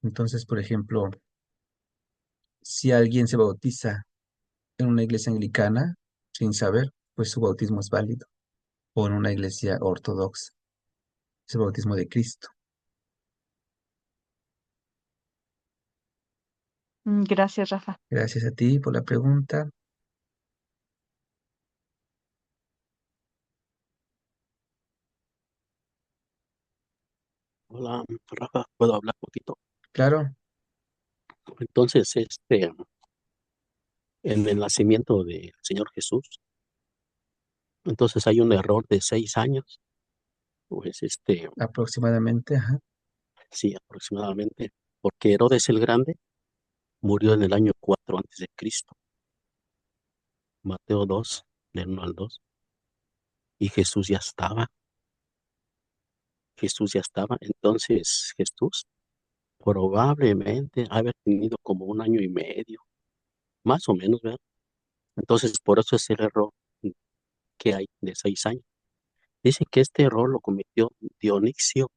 Entonces, por ejemplo, si alguien se bautiza en una iglesia anglicana, sin saber, pues su bautismo es válido. O en una iglesia ortodoxa, es el bautismo de Cristo. Gracias, Rafa. Gracias a ti por la pregunta. Hola, Rafa, ¿puedo hablar poquito? Claro, Entonces, en el nacimiento del Señor Jesús, entonces hay un error de 6 años, pues aproximadamente, ajá. sí, aproximadamente, porque Herodes el Grande murió en el año 4 antes de Cristo, Mateo 2 del 1 al 2, y Jesús ya estaba, entonces Jesús probablemente haber tenido como 1 año y medio, más o menos, ¿verdad? Entonces, por eso es el error que hay de 6 años. Dice que este error lo cometió Dionisio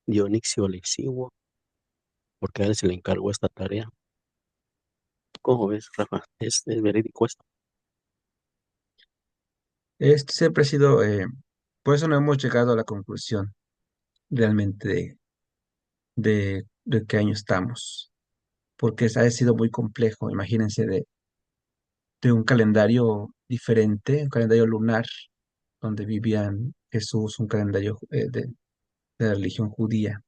el Exiguo, porque a él se le encargó esta tarea. ¿Cómo ves, Rafa? ¿Es verídico esto? Este siempre ha sido, por eso no hemos llegado a la conclusión realmente de qué año estamos, porque ha sido muy complejo. Imagínense de un calendario diferente, un calendario lunar, donde vivían Jesús, un calendario de la religión judía,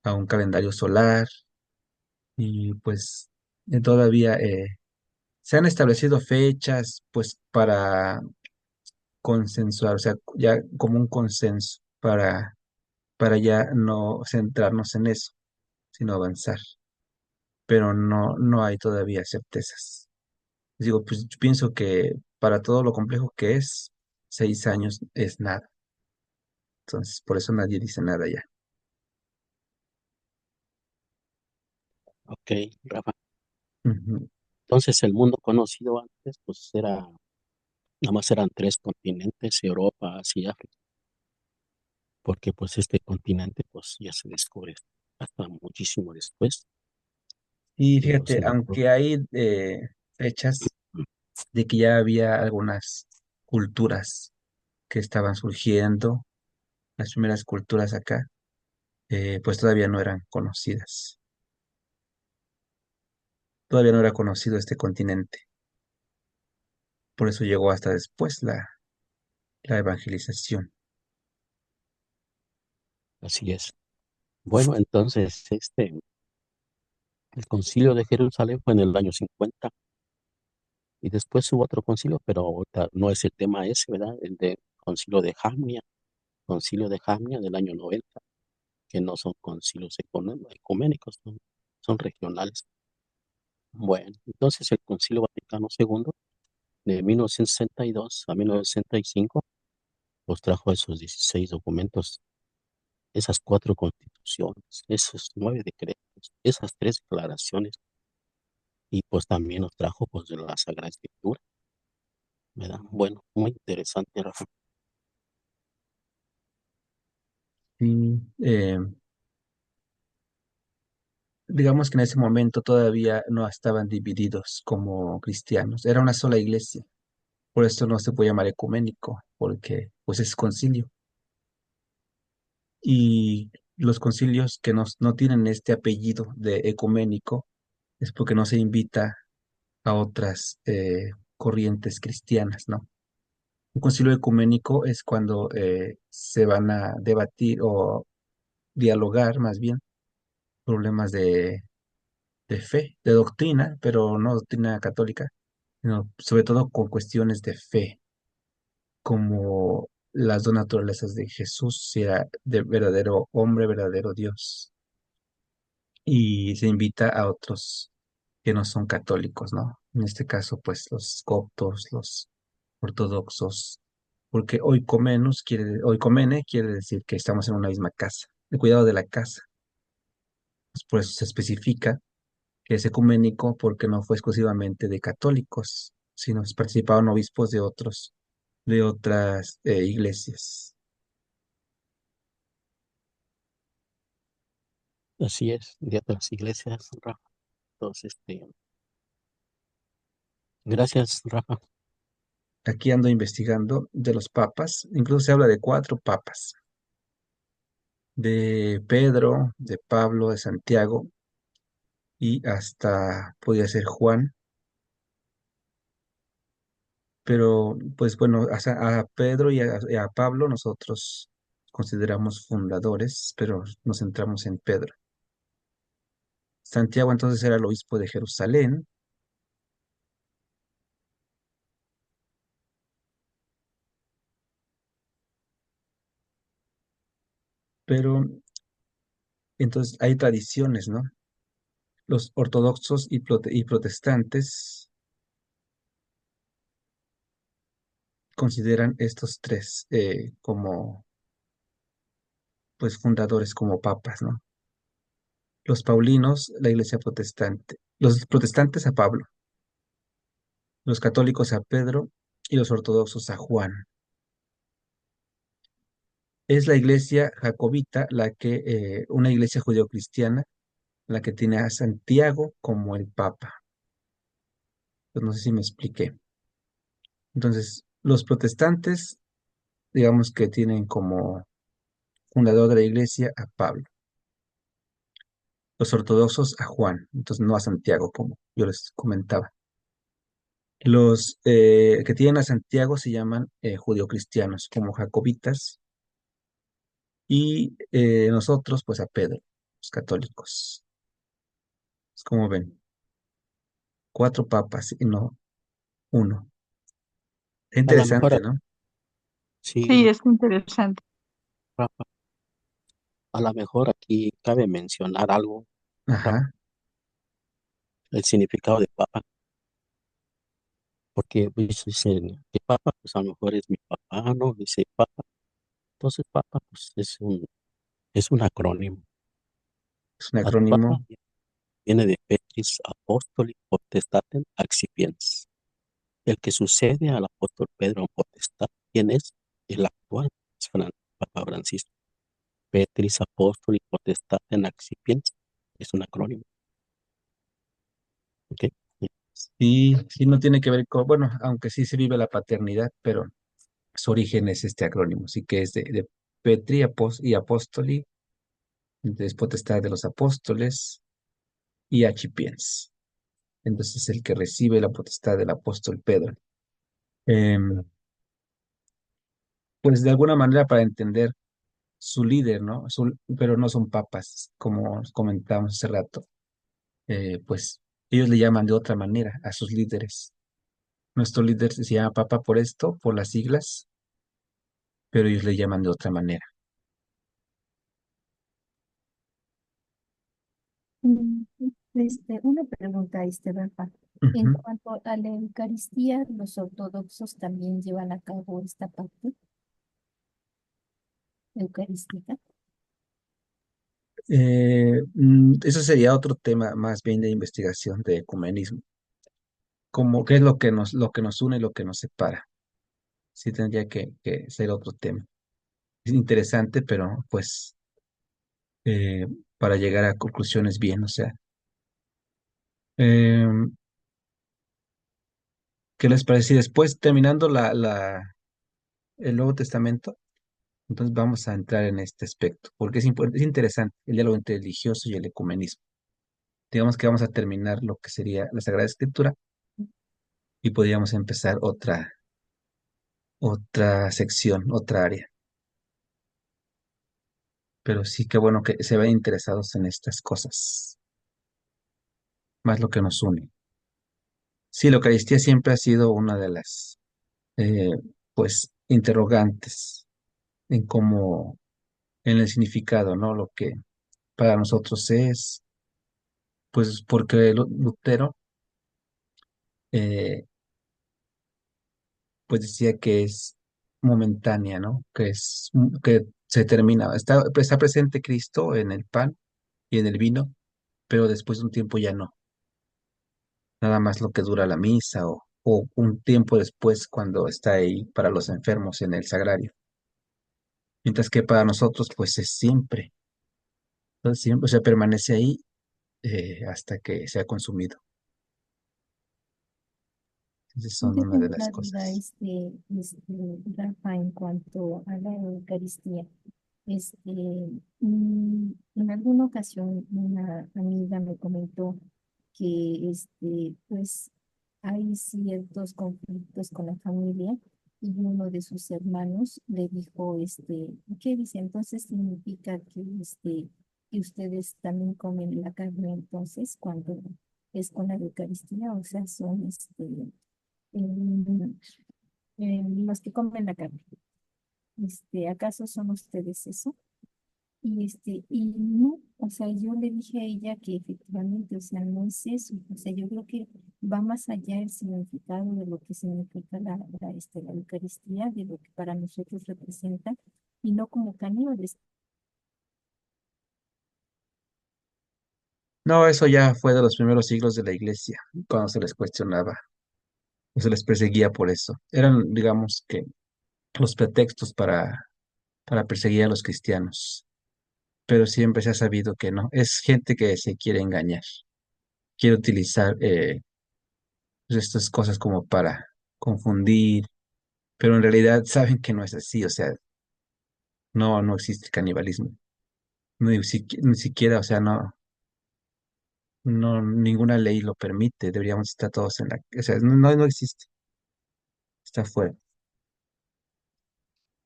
a un calendario solar, y pues todavía se han establecido fechas pues para consensuar, o sea, ya como un consenso para ya no centrarnos en eso, sino avanzar, pero no hay todavía certezas. Digo, pues yo pienso que para todo lo complejo que es, 6 años es nada, entonces por eso nadie dice nada ya. Ok, Rafa. Ujú. Entonces, el mundo conocido antes, pues nada más eran 3 continentes: Europa, Asia y África, porque pues este continente pues ya se descubre hasta muchísimo después Y de los fíjate, europeos. aunque hay fechas de que ya había algunas culturas que estaban surgiendo, las primeras culturas acá, pues todavía no eran conocidas. todavía no era conocido este continente. Por eso llegó hasta después la evangelización. Así es. Bueno, entonces, el concilio de Jerusalén fue en el año 50 y después hubo otro concilio, pero ahorita no es el tema ese, ¿verdad? El de concilio de Jamnia del año 90, que no son concilios ecuménicos, son regionales. Bueno, entonces el Concilio Vaticano II de 1962 a 1965 pues trajo esos 16 documentos, esas 4 constituciones, esos 9 decretos, esas 3 declaraciones y pues también nos trajo pues de la Sagrada Escritura, ¿verdad? Bueno, muy interesante, Rafa. Y digamos que en ese momento todavía no estaban divididos como cristianos, era una sola iglesia. Por esto no se puede llamar ecuménico, porque pues es concilio. Y los concilios que no tienen este apellido de ecuménico es porque no se invita a otras corrientes cristianas, ¿no? Un concilio ecuménico es cuando se van a debatir o dialogar más bien problemas de fe, de doctrina, pero no doctrina católica, sino sobre todo con cuestiones de fe, como las dos naturalezas de Jesús, si era de verdadero hombre, verdadero Dios. Y se invita a otros que no son católicos, ¿no? En este caso, pues los coptos, los ortodoxos, porque oikomene quiere decir que estamos en una misma casa, el cuidado de la casa. Pues por eso se especifica que es ecuménico porque no fue exclusivamente de católicos, sino participaron obispos de otras iglesias. Así es, de otras iglesias, Rafa. Entonces, gracias, Rafa. Aquí ando investigando de los papas, incluso se habla de 4 papas, de Pedro, de Pablo, de Santiago y hasta podía ser Juan, pero pues bueno, a Pedro y a Pablo nosotros consideramos fundadores, pero nos centramos en Pedro. Santiago entonces era el obispo de Jerusalén, pero entonces hay tradiciones, ¿no? Los ortodoxos y protestantes consideran estos tres como pues fundadores, como papas, ¿no? Los paulinos, la iglesia protestante, los protestantes a Pablo, los católicos a Pedro y los ortodoxos a Juan. Es la iglesia jacobita una iglesia judeocristiana, la que tiene a Santiago como el papa. Pues no sé si me expliqué. Entonces, los protestantes, digamos que tienen como fundador de la iglesia a Pablo. Los ortodoxos a Juan, entonces no a Santiago, como yo les comentaba. Los que tienen a Santiago se llaman judeocristianos, como jacobitas, y nosotros, pues a Pedro, los católicos. Es como ven, 4 papas y no uno. Es A lo mejor, interesante, ¿no? Sí, sí, es interesante. Rafa, a lo mejor aquí cabe mencionar algo, Rafa, Ajá, el significado de papa, porque pues, dicen que papa, pues a lo mejor es mi papá, ¿no? Dice papa. Entonces, papa, pues es un acrónimo. es un Papa acrónimo. viene de Petris Apostoli Potestatem Accipiens, el que sucede al apóstol Pedro en potestad, quien es el actual Papa Francisco. Petris Apostoli Potestatem Accipiens es un acrónimo, ¿ok? Y sí, no tiene que ver con, bueno, aunque sí se vive la paternidad, pero su origen es este acrónimo, sí que es de Petri y Apóstoli, es potestad de los apóstoles y Achipiens. entonces es el que recibe la potestad del apóstol Pedro. Em, pues de alguna manera para entender su líder, ¿no? Pero no son papas, como comentamos hace rato. Pues ellos le llaman de otra manera a sus líderes. Nuestro líder se llama papa por esto, por las siglas, pero ellos le llaman de otra manera. Mm, una pregunta, Rafa. En Ujú. cuanto a la Eucaristía, ¿los ortodoxos también llevan a cabo esta parte eucarística? Eso sería otro tema más bien de investigación de ecumenismo. Como qué es lo que nos une y lo que nos separa. Sí tendría que ser otro tema. Es interesante, pero pues eh, para llegar a conclusiones bien, o sea, em, ¿qué les parece? Si después terminando el Nuevo Testamento, entonces vamos a entrar en este aspecto, porque es interesante el diálogo entre el religioso y el ecumenismo. Digamos que vamos a terminar lo que sería la Sagrada Escritura y podríamos empezar otra sección, otra área. Pero sí que bueno que se ven interesados en estas cosas, más lo que nos une. Sí, la Eucaristía siempre ha sido una de las, eh, pues, interrogantes en cómo, en el significado, ¿no? Lo que para nosotros es, pues, porque Lutero, eh, pues decía que es momentánea, ¿no? Que se termina. Está presente Cristo en el pan y en el vino, pero después de un tiempo ya no. Nada más lo que dura la misa o un tiempo después cuando está ahí para los enfermos en el sagrario. Mientras que para nosotros, pues es siempre. Entonces, siempre, o sea, permanece ahí hasta que sea consumido. Entonces son Yo una de tengo las una duda, cosas. Rafa, en cuanto a la Eucaristía. En alguna ocasión una amiga me comentó que pues hay ciertos conflictos con la familia y uno de sus hermanos le dijo, ¿qué dice? Entonces significa que ustedes también comen la carne entonces cuando es con la Eucaristía, o sea, son em, los que comen la carne. ¿Acaso son ustedes eso? Y no, o sea, yo le dije a ella que efectivamente, o sea, no es eso, o sea, yo creo que va más allá el significado de lo que significa la Eucaristía, de lo que para nosotros representa, y no como caníbales. No, eso ya fue de los primeros siglos de la iglesia, cuando se les cuestionaba o se les perseguía por eso. Eran, digamos que, los pretextos para perseguir a los cristianos. Pero siempre se ha sabido que no. Es gente que se quiere engañar, quiere utilizar pues, estas cosas como para confundir, pero en realidad saben que no es así, o sea, no existe canibalismo. Ni siquiera, o sea, ninguna ley lo permite, deberíamos estar todos en o sea, no existe, está fuera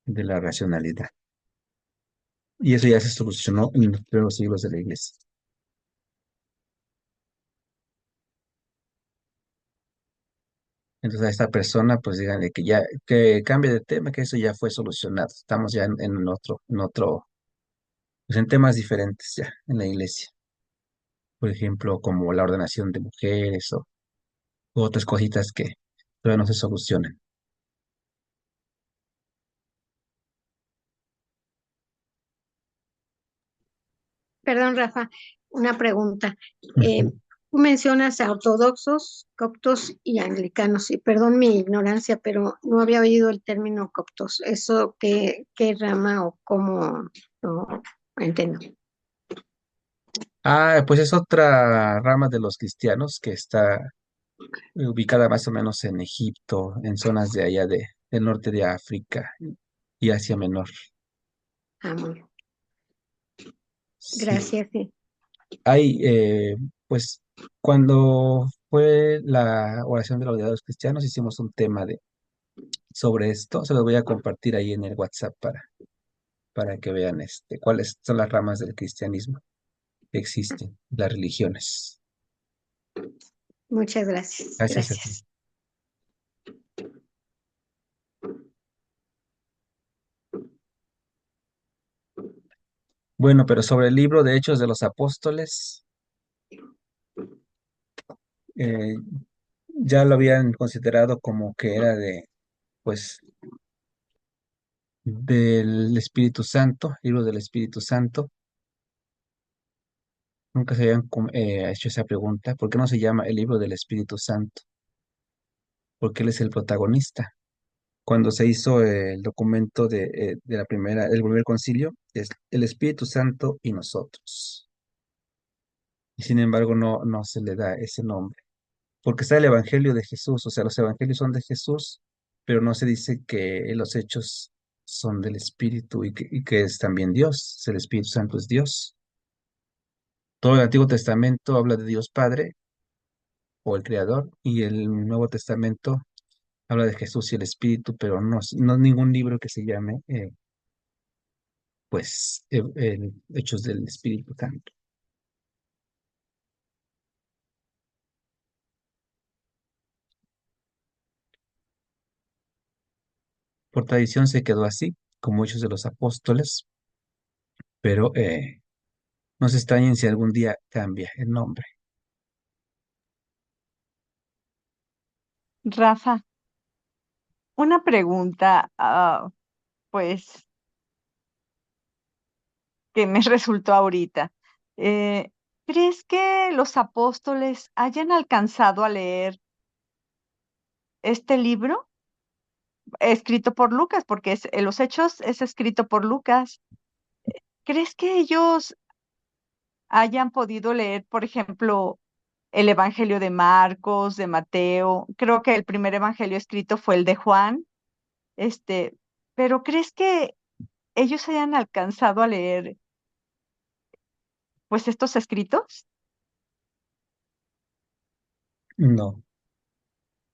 de la racionalidad. Y eso ya se solucionó en los primeros siglos de la iglesia. Entonces a esta persona, pues díganle que ya, que cambie de tema, que eso ya fue solucionado. Estamos ya pues en temas diferentes ya en la iglesia. Por ejemplo, como la ordenación de mujeres u otras cositas que todavía no se solucionan. Perdón, Rafa, una pregunta. Ujú. Tú mencionas a ortodoxos, coptos y anglicanos, y perdón mi ignorancia, pero no había oído el término coptos. ¿Eso qué rama o cómo no entiendo? Ah, pues es otra rama de los cristianos que está ubicada más o menos en Egipto, en zonas de allá del norte de África y Asia Menor. Ah, muy bien. Sí. Gracias, sí. Hay, pues, cuando fue la oración de los odiados cristianos. Hicimos un tema sobre esto. Se lo voy a compartir ahí en el WhatsApp para que vean cuáles son las ramas del cristianismo que existen, las religiones. Muchas gracias. Gracias a ti. Gracias. Bueno, pero sobre el libro de Hechos de los Apóstoles, eh, ya lo habían considerado como que era pues, del Espíritu Santo, libro del Espíritu Santo. Nunca se habían hecho esa pregunta. ¿Por qué no se llama el libro del Espíritu Santo? Porque él es el protagonista. Cuando se hizo el documento del primer concilio, es el Espíritu Santo y nosotros. Y sin embargo, no se le da ese nombre. Porque está el Evangelio de Jesús, o sea, los evangelios son de Jesús, pero no se dice que los hechos son del Espíritu y que es también Dios. El Espíritu Santo es Dios. Todo el Antiguo Testamento habla de Dios Padre o el Creador, y el Nuevo Testamento habla de Jesús y el Espíritu, pero no ningún libro que se llame, pues, Hechos del Espíritu Santo. Por tradición se quedó así, como Hechos de los Apóstoles, pero no se extrañen si algún día cambia el nombre. Rafa, una pregunta, pues, que me resultó ahorita. Eh, ¿Crees que los apóstoles hayan alcanzado a leer este libro escrito por Lucas? Porque los Hechos es escrito por Lucas. ¿Crees que ellos hayan podido leer, por ejemplo, el Evangelio de Marcos, de Mateo? Creo que el primer evangelio escrito fue el de Juan. Este, pero ¿crees que ellos hayan alcanzado a leer, pues, estos escritos? No.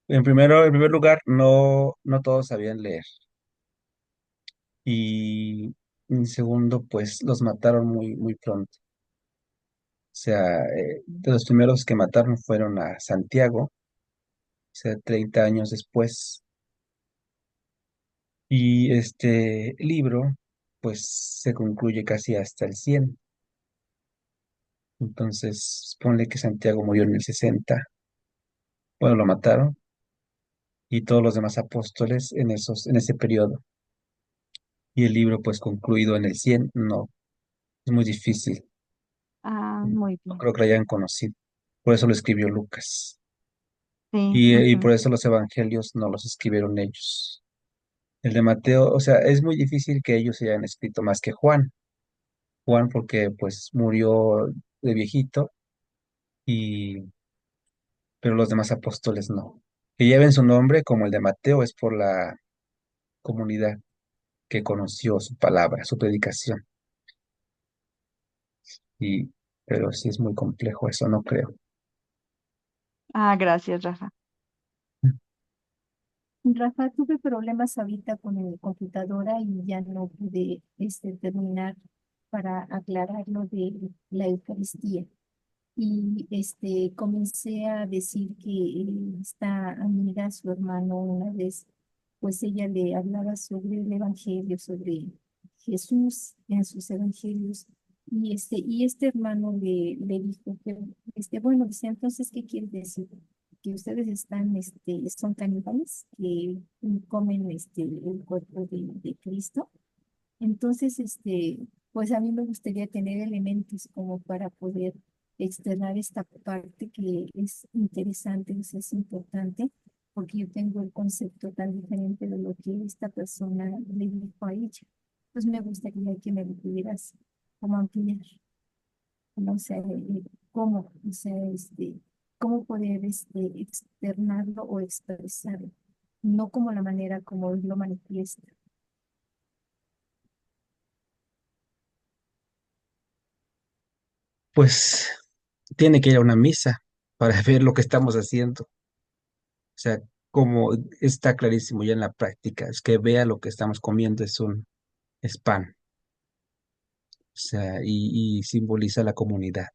En primer lugar, no todos sabían leer. Y en segundo, pues los mataron muy, muy pronto. O sea, de los primeros que mataron fueron a Santiago, o sea, 30 años después. Y este libro, pues se concluye casi hasta el 100. Entonces, ponle que Santiago murió en el 60. Bueno, lo mataron. Y todos los demás apóstoles en ese periodo. Y el libro, pues concluido en el 100, no, es muy difícil. Ah, muy No bien. creo que lo hayan conocido. Por eso lo escribió Lucas. Sí. Y Ujú. por eso los evangelios no los escribieron ellos. El de Mateo, o sea, es muy difícil que ellos hayan escrito más que Juan. Juan porque pues murió de viejito, y, pero los demás apóstoles no. Que lleven su nombre como el de Mateo es por la comunidad que conoció su palabra, su predicación. Y, pero sí es muy complejo eso, no creo. Ah, gracias, Rafa. Rafa, tuve problemas ahorita con mi computadora y ya no pude terminar para aclarar lo de la Eucaristía. Y comencé a decir que esta amiga, su hermano, una vez, pues ella le hablaba sobre el Evangelio, sobre Jesús en sus Evangelios. Y este hermano le dijo que, bueno, dice, entonces, ¿qué quiere decir? Que ustedes son caníbales, que comen el cuerpo de Cristo. Entonces, pues a mí me gustaría tener elementos como para poder externar esta parte que es interesante, es importante, porque yo tengo el concepto tan diferente de lo que esta persona le dijo a ella. Pues me gustaría que me lo pudieras como ampliar, no sé, cómo, o sea, cómo poder externarlo o expresarlo, no como la manera como él lo manifiesta. Pues tiene que ir a una misa para ver lo que estamos haciendo. O sea, como está clarísimo ya en la práctica, es que vea lo que estamos comiendo es pan, o sea, y simboliza la comunidad.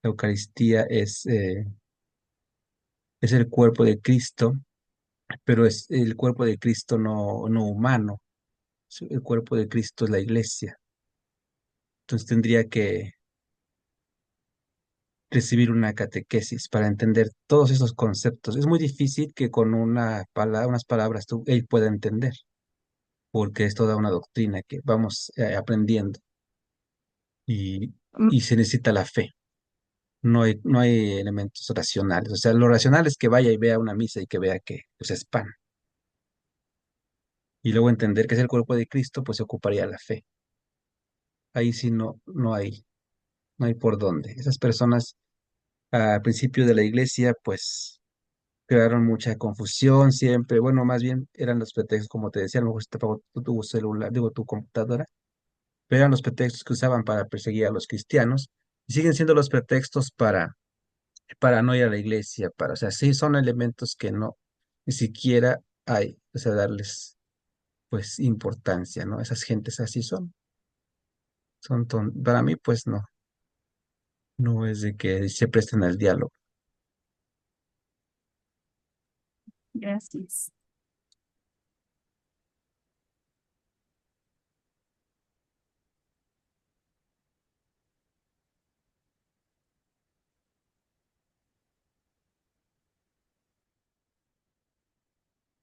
La Eucaristía es el cuerpo de Cristo, pero es el cuerpo de Cristo no humano. El cuerpo de Cristo es la iglesia. Entonces tendría que recibir una catequesis para entender todos esos conceptos. Es muy difícil que con unas palabras él pueda entender, porque es toda una doctrina que vamos aprendiendo y, Mm, y se necesita la fe. No hay elementos racionales. O sea, lo racional es que vaya y vea una misa y que vea que pues, es pan. Y luego entender que es el cuerpo de Cristo, pues se ocuparía la fe. Ahí sí no hay por dónde. Esas personas al principio de la iglesia, pues crearon mucha confusión siempre. Bueno, más bien eran los pretextos, como te decía, a lo mejor se te apagó tu celular, digo, tu computadora, pero eran los pretextos que usaban para perseguir a los cristianos y siguen siendo los pretextos para no ir a la iglesia, o sea, sí son elementos que no, ni siquiera hay, o sea, darles, pues, importancia, ¿no? Esas gentes así para mí, pues, no es de que se presten al diálogo. Gracias.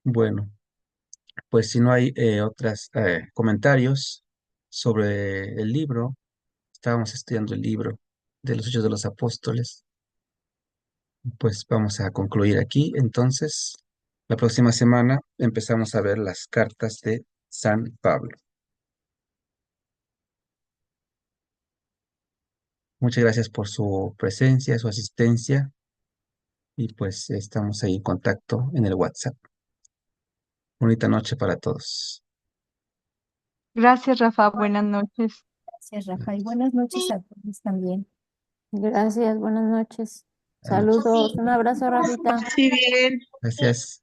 Bueno, pues si no hay otros comentarios sobre el libro, estábamos estudiando el libro de los Hechos de los Apóstoles, pues vamos a concluir aquí. Entonces, la próxima semana empezamos a ver las cartas de San Pablo. Muchas gracias por su presencia, su asistencia y pues estamos ahí en contacto en el WhatsApp. Bonita noche para todos. Gracias, Rafa. Buenas noches. Gracias, Rafa. Y buenas noches a todos también. Gracias, buenas noches. Buenas noches. Saludos, un abrazo, Rafita. Sí, bien. Gracias.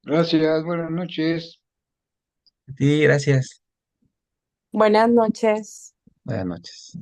Gracias, buenas noches. Sí, gracias. Buenas noches. Buenas noches.